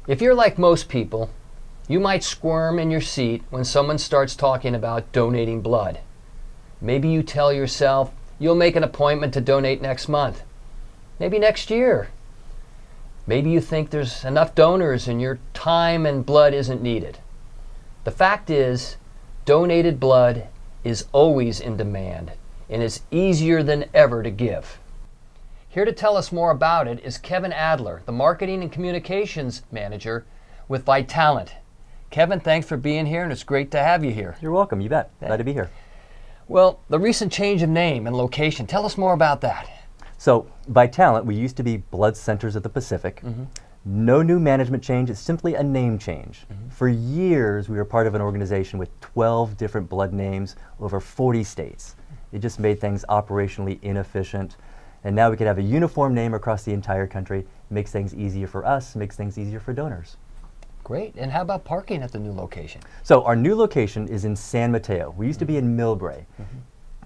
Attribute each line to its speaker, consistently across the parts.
Speaker 1: If you're like most people, you might squirm in your seat when someone starts talking about donating blood. Maybe you tell yourself you'll make an appointment to donate next month. Maybe next year. Maybe you think there's enough donors and your time and blood isn't needed. The fact is, donated blood is always in demand and is easier than ever to give. Here to tell us more about it is Kevin Adler, the Marketing and Communications Manager with Vitalant. Kevin, thanks for being here, and it's great to have you here.
Speaker 2: You're welcome, you bet. Glad to be here.
Speaker 1: Well, the recent change of name and location, tell us more about that.
Speaker 2: So, Vitalant, we used to be Blood Centers of the Pacific. No new management change, it's simply a name change. For years, we were part of an organization with 12 different blood names over 40 states. It just made things operationally inefficient. And now we could have a uniform name across the entire country. It makes things easier for us, makes things easier for donors.
Speaker 1: Great. And how about parking at the new location?
Speaker 2: So our new location is in San Mateo. We used to be in Millbrae.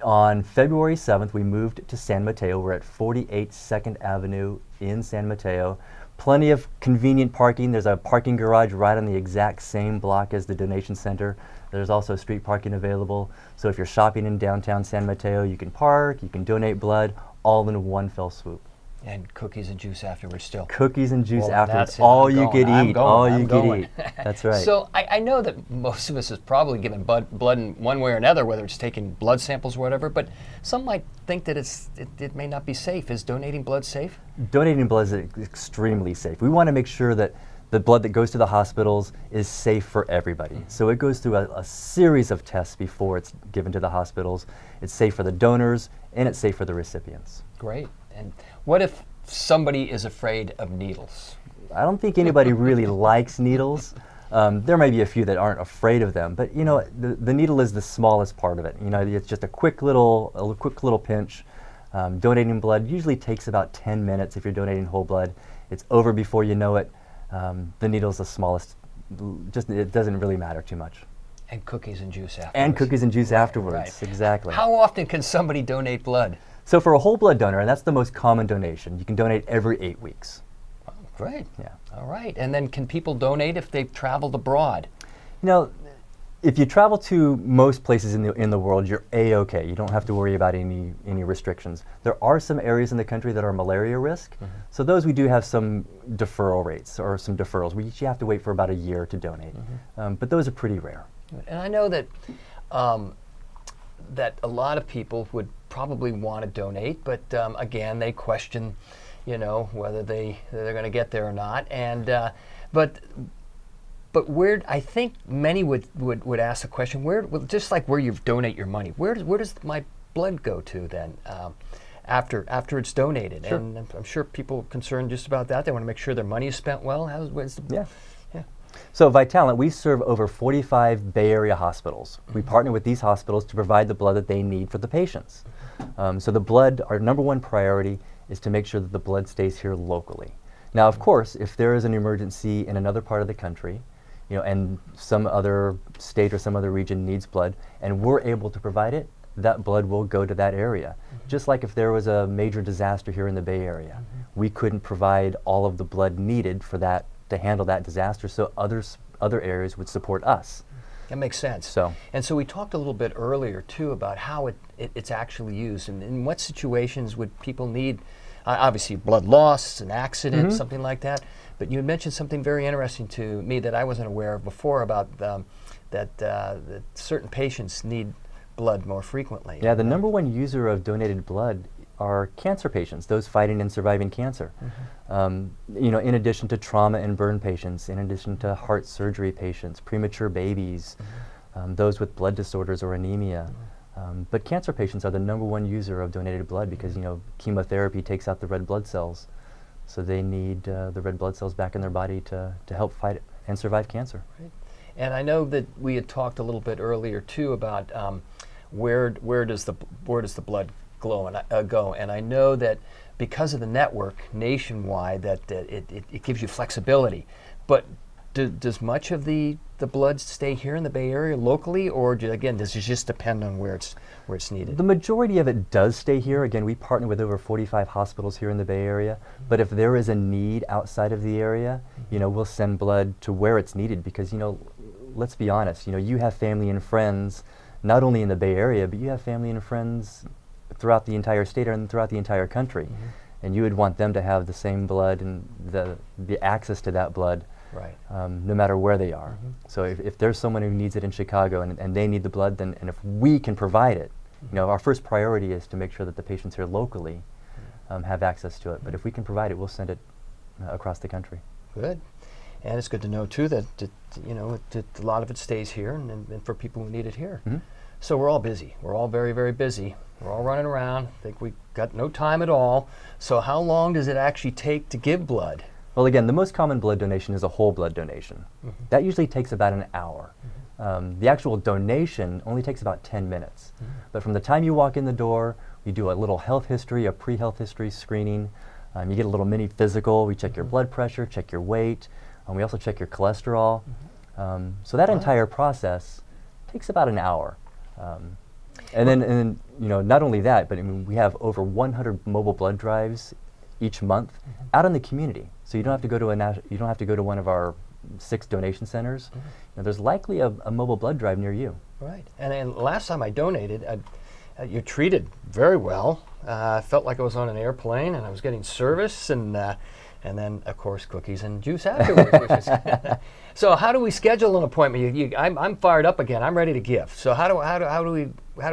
Speaker 2: On February 7th, we moved to San Mateo. We're at 48 2nd Avenue in San Mateo. Plenty of convenient parking. There's a parking garage right on the exact same block as the donation center. There's also street parking available. So if you're shopping in downtown San Mateo, you can park, you can donate blood, all in one fell swoop.
Speaker 1: And cookies and juice afterwards still.
Speaker 2: Cookies and juice
Speaker 1: Well,
Speaker 2: afterwards.
Speaker 1: that's it.
Speaker 2: All
Speaker 1: I'm
Speaker 2: you
Speaker 1: going.
Speaker 2: could
Speaker 1: I'm
Speaker 2: eat.
Speaker 1: going.
Speaker 2: All
Speaker 1: I'm
Speaker 2: you
Speaker 1: going.
Speaker 2: could eat. That's right.
Speaker 1: So I know that most of us is probably given blood in one way or another, whether it's taking blood samples or whatever, but some might think that it may not be safe. Is donating blood safe?
Speaker 2: Donating blood is extremely safe. We want to make sure that the blood that goes to the hospitals is safe for everybody. So it goes through a series of tests before it's given to the hospitals. It's safe for the donors and it's safe for the recipients.
Speaker 1: Great. And what if somebody is afraid of needles?
Speaker 2: I don't think anybody really likes needles. There may be a few that aren't afraid of them, but you know, the needle is the smallest part of it. You know, it's just a quick little pinch. Donating blood usually takes about 10 minutes if you're donating whole blood. It's over before you know it. The needle's the smallest. It doesn't really matter too much.
Speaker 1: And cookies and juice afterwards.
Speaker 2: And cookies and juice afterwards,
Speaker 1: right.
Speaker 2: Exactly.
Speaker 1: How often can somebody donate blood?
Speaker 2: So for a whole blood donor, and that's the most common donation, you can donate every 8 weeks.
Speaker 1: Oh, great.
Speaker 2: Yeah.
Speaker 1: All right. And then can people donate if they've traveled abroad?
Speaker 2: You know, if you travel to most places in the world, you're A-okay. You don't have to worry about any restrictions. There are some areas in the country that are malaria risk. So those we do have some deferral rates or some deferrals. We usually have to wait for about a year to donate. But those are pretty rare.
Speaker 1: And I know that that a lot of people would probably want to donate, but again, they question, you know, whether they're going to get there or not. And but where I think many would ask the question, just like where you donate your money, where does my blood go to then after it's donated?
Speaker 2: Sure.
Speaker 1: And I'm sure people are concerned just about that. They want to make sure their money is spent well.
Speaker 2: Yeah. So Vitalant, we serve over 45 Bay Area hospitals. We partner with these hospitals to provide the blood that they need for the patients. So the blood, our number one priority is to make sure that the blood stays here locally. Now, of course, if there is an emergency in another part of the country, you know, and some other state or some other region needs blood, and we're able to provide it, that blood will go to that area. Just like if there was a major disaster here in the Bay Area, we couldn't provide all of the blood needed for that to handle that disaster, so other areas would support us.
Speaker 1: That makes sense. So we talked a little bit earlier too about how it's actually used, and in what situations would people need, obviously blood loss, an accident, something like that. But you mentioned something very interesting to me that I wasn't aware of before about that certain patients need blood more frequently.
Speaker 2: Yeah, the number one user of donated blood are cancer patients, those fighting and surviving cancer. You know, in addition to trauma and burn patients, in addition to heart surgery patients, premature babies, those with blood disorders or anemia. But cancer patients are the number one user of donated blood because, you know, chemotherapy takes out the red blood cells. So they need the red blood cells back in their body to help fight and survive cancer.
Speaker 1: Right. And I know that we had talked a little bit earlier too about where does the blood go, and I know that because of the network nationwide that it gives you flexibility. But does much of the blood stay here in the Bay Area locally, or again, does it just depend on where it's needed?
Speaker 2: The majority of it does stay here. Again, we partner with over 45 hospitals here in the Bay Area. But if there is a need outside of the area, we'll send blood to where it's needed because, let's be honest, you have family and friends not only in the Bay Area, but you have family and friends throughout the entire state and throughout the entire country. And you would want them to have the same blood and the access to that blood,
Speaker 1: right?
Speaker 2: No matter where they are. So if there's someone who needs it in Chicago and they need the blood, and if we can provide it, our first priority is to make sure that the patients here locally have access to it. But if we can provide it, we'll send it across the country.
Speaker 1: Good. And it's good to know too that a lot of it stays here and for people who need it here. So we're all busy. We're all very, very busy. We're all running around. I think we've got no time at all. So how long does it actually take to give blood?
Speaker 2: Well, again, the most common blood donation is a whole blood donation. That usually takes about an hour. The actual donation only takes about 10 minutes. But from the time you walk in the door, we do a little health history, a pre-health history screening. You get a little mini physical. We check your blood pressure, check your weight. We also check your cholesterol. So that entire process takes about an hour. And then, not only that, but we have over 100 mobile blood drives each month out in the community. So you don't have to go to one of our 6 donation centers. There's likely a mobile blood drive near you.
Speaker 1: Right. And last time I donated, you're treated very well. I felt like I was on an airplane and I was getting service and then of course cookies and juice afterwards. Which is so how do we schedule an appointment? I'm fired up again. I'm ready to give. So how do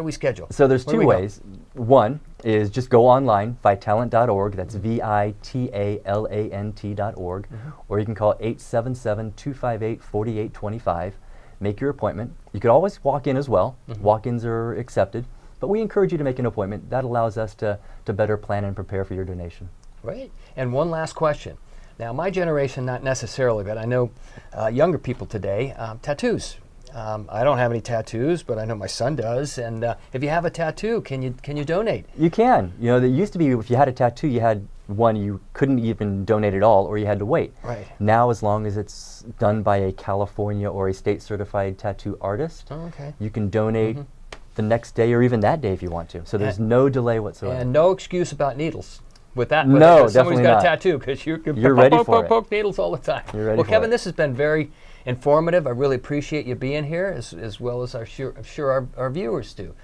Speaker 1: we schedule?
Speaker 2: So there's 2 ways. One is just go online, vitalant.org. That's vitalant.org. Or you can call 877-258-4825. Make your appointment. You could always walk in as well. Walk-ins are accepted. But we encourage you to make an appointment. That allows us to better plan and prepare for your donation.
Speaker 1: Right. And one last question. Now, my generation, not necessarily, but I know younger people today, tattoos. I don't have any tattoos, but I know my son does. And if you have a tattoo, can you donate?
Speaker 2: You can. There used to be, if you had a tattoo, you had one, you couldn't even donate at all, or you had to wait.
Speaker 1: Right.
Speaker 2: Now, as long as it's done by a California or a state-certified tattoo artist, you can donate the next day or even that day if you want to. So there's no delay whatsoever.
Speaker 1: And no excuse about needles. With that,
Speaker 2: no,
Speaker 1: somebody's
Speaker 2: definitely
Speaker 1: got
Speaker 2: not.
Speaker 1: a tattoo because you're
Speaker 2: ready for it.
Speaker 1: Poke needles all the time.
Speaker 2: You're ready
Speaker 1: well,
Speaker 2: for
Speaker 1: Kevin,
Speaker 2: it.
Speaker 1: this has been very informative. I really appreciate you being here, as well as I'm sure our viewers do.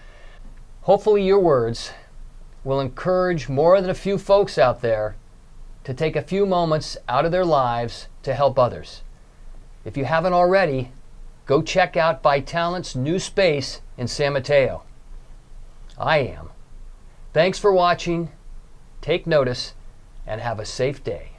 Speaker 1: Hopefully, your words will encourage more than a few folks out there to take a few moments out of their lives to help others. If you haven't already, go check out Vitalant's new space in San Mateo. I am. Thanks for watching. Take notice and have a safe day.